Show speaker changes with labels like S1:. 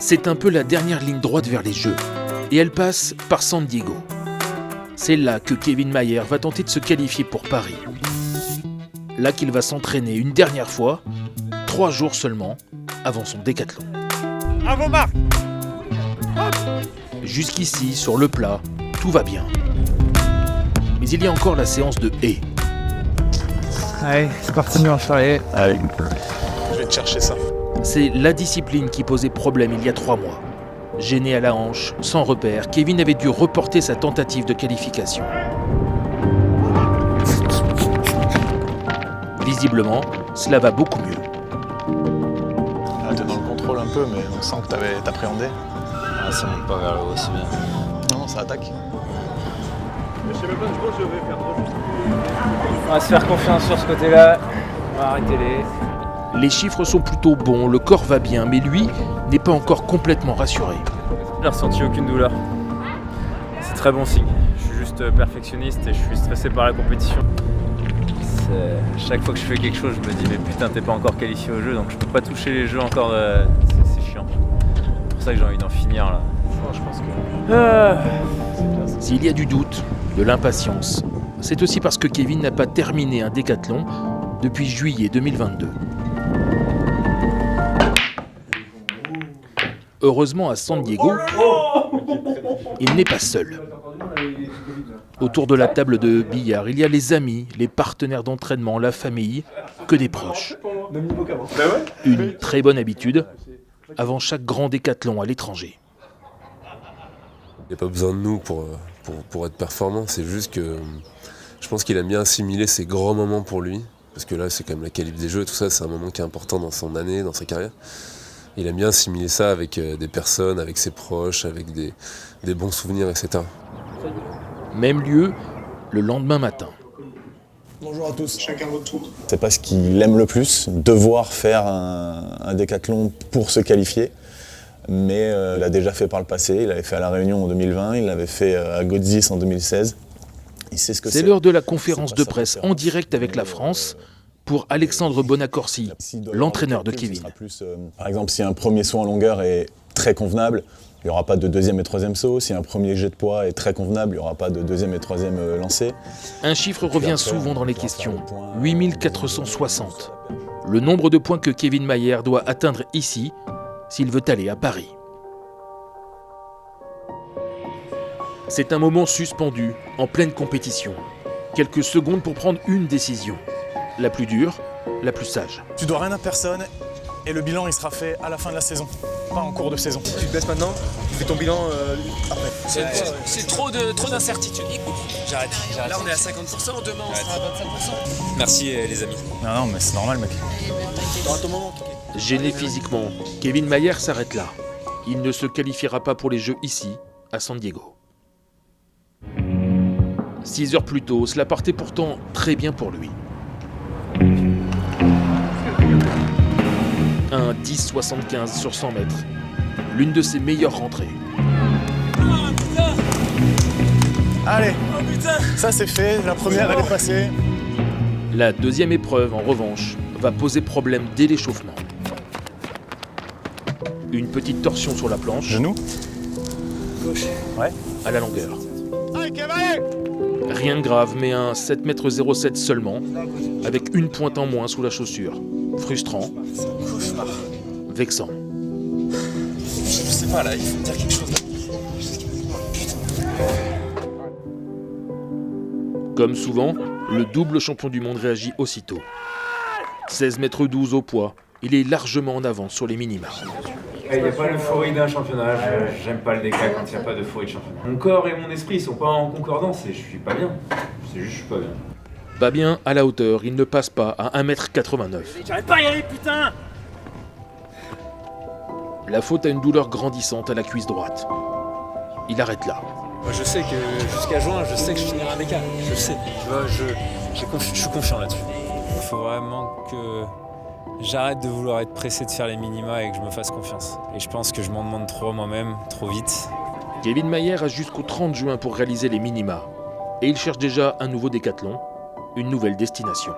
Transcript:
S1: C'est un peu la dernière ligne droite vers les Jeux, et elle passe par San Diego. C'est là que Kevin Mayer va tenter de se qualifier pour Paris. Là qu'il va s'entraîner une dernière fois, 3 jours seulement avant son décathlon.
S2: À vos marques!
S1: Jusqu'ici, sur le plat, tout va bien. Mais il y a encore la séance de haies.
S3: Allez, c'est parti, on va faire les haies.
S2: Allez, je vais te chercher ça.
S1: C'est la discipline qui posait problème il y a 3 mois. Gêné à la hanche, sans repère, Kevin avait dû reporter sa tentative de qualification. Visiblement, cela va beaucoup mieux.
S2: Ah, t'es dans le contrôle un peu, mais on sent que t'appréhendais.
S4: Ah, ça monte pas vers le haut, c'est bien.
S2: Non, ça attaque.
S3: On va se faire confiance sur ce côté-là. On va arrêter les haies.
S1: Les chiffres sont plutôt bons, le corps va bien, mais lui n'est pas encore complètement rassuré.
S3: J'ai ressenti aucune douleur. C'est très bon signe. Je suis juste perfectionniste et je suis stressé par la compétition. Chaque fois que je fais quelque chose, je me dis mais putain, t'es pas encore qualifié au jeu, donc je peux pas toucher les jeux encore. C'est chiant. C'est pour ça que j'ai envie d'en finir là. Je pense que...
S1: S'il y a du doute, de l'impatience, c'est aussi parce que Kevin n'a pas terminé un décathlon depuis juillet 2022. Heureusement, à San Diego, il n'est pas seul. Autour de la table de billard, il y a les amis, les partenaires d'entraînement, la famille, que des proches. Une très bonne habitude avant chaque grand décathlon à l'étranger.
S5: Il n'y a pas besoin de nous pour être performant, c'est juste que je pense qu'il aime bien assimiler ces grands moments pour lui, parce que là c'est quand même la qualif des Jeux et tout ça, c'est un moment qui est important dans son année, dans sa carrière. Il aime bien assimiler ça avec des personnes, avec ses proches, avec des bons souvenirs, etc.
S1: Même lieu, le lendemain matin.
S6: Bonjour à tous. Chacun votre tour. C'est pas ce qu'il aime le plus, devoir faire un décathlon pour se qualifier. Mais il l'a déjà fait par le passé, il l'avait fait à La Réunion en 2020, il l'avait fait à Godzis en 2016. Il sait ce que c'est.
S1: C'est l'heure de la conférence de presse en direct avec la France pour Alexandre Bonaccorsi, l'entraîneur de Kevin.
S6: Par exemple, si un premier saut en longueur est très convenable, il n'y aura pas de deuxième et troisième saut. Si un premier jet de poids est très convenable, il n'y aura pas de deuxième et troisième lancé.
S1: Un chiffre revient souvent dans les questions, 8460. Le nombre de points que Kevin Mayer doit atteindre ici s'il veut aller à Paris. C'est un moment suspendu, en pleine compétition. Quelques secondes pour prendre une décision. La plus dure, la plus sage.
S7: Tu dois rien à personne et le bilan il sera fait à la fin de la saison, pas en cours de saison.
S8: Tu te baisses maintenant, tu fais ton bilan après.
S4: C'est trop d'incertitudes. J'arrête.
S8: Là on est à 50%, demain on sera à 25%.
S4: Merci les amis.
S7: Non mais c'est normal mec.
S8: T'auras ton moment.
S1: Gêné physiquement, Kevin Mayer s'arrête là. Il ne se qualifiera pas pour les Jeux ici, à San Diego. 6 heures plus tôt, cela partait pourtant très bien pour lui. Un 10,75 sur 100 mètres, l'une de ses meilleures rentrées.
S7: Allez, ça c'est fait, la première elle est passée.
S1: La deuxième épreuve, en revanche, va poser problème dès l'échauffement. Une petite torsion sur la planche.
S7: Genou.
S8: Gauche.
S7: Ouais.
S1: À la longueur.
S7: Allez Kevin.
S1: Rien de grave, mais un 7,07 m seulement, avec une pointe en moins sous la chaussure. Frustrant.
S8: Cauchemar.
S1: Vexant.
S8: Je sais pas là, il faut me dire quelque chose.
S1: Comme souvent, le double champion du monde réagit aussitôt. 16,12 m au poids, il est largement en avance sur les minima.
S3: Il n'y a pas l'euphorie d'un championnat, j'aime pas le déclat quand il n'y a pas d'euphorie de championnat. Mon corps et mon esprit sont pas en concordance et je suis pas bien. C'est juste je suis pas bien.
S1: Pas bien à la hauteur, il ne passe pas à 1,89 m.
S3: J'arrive pas à y aller, putain!
S1: La faute à une douleur grandissante à la cuisse droite. Il arrête là.
S4: Moi je sais que jusqu'à juin, je sais que je finirai un décal. Je sais. Tu vois, je suis confiant là-dessus. Il faut vraiment que j'arrête de vouloir être pressé de faire les minima et que je me fasse confiance. Et je pense que je m'en demande trop moi-même, trop vite.
S1: Kevin Mayer a jusqu'au 30 juin pour réaliser les minima. Et il cherche déjà un nouveau décathlon, une nouvelle destination.